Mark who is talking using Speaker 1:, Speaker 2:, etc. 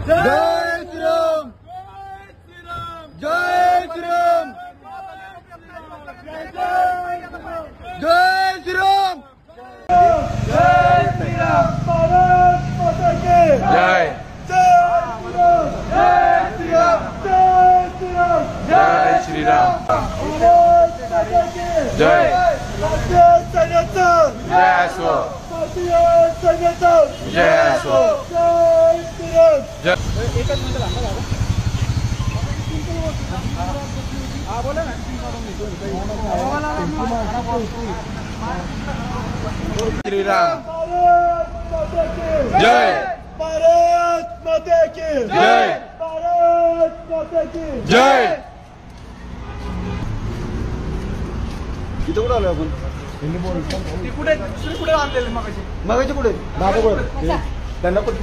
Speaker 1: जय श्रीराम जय श्रीराम जय श्रीराम जय श्रीराम भारत माता की जय जय श्रीराम जय श्रीराम जय श्रीराम जय भारतीय संगठन जय सो भारतीय संगठन जय सो जय श्रीराम जय एकच मिनिट थांबा हा बोला ना श्रीराम जय भारत माता की जय भारत माता की जय किती कुठे आलो आपण कुठे आणलेले मगाची कुठे त्यांना पण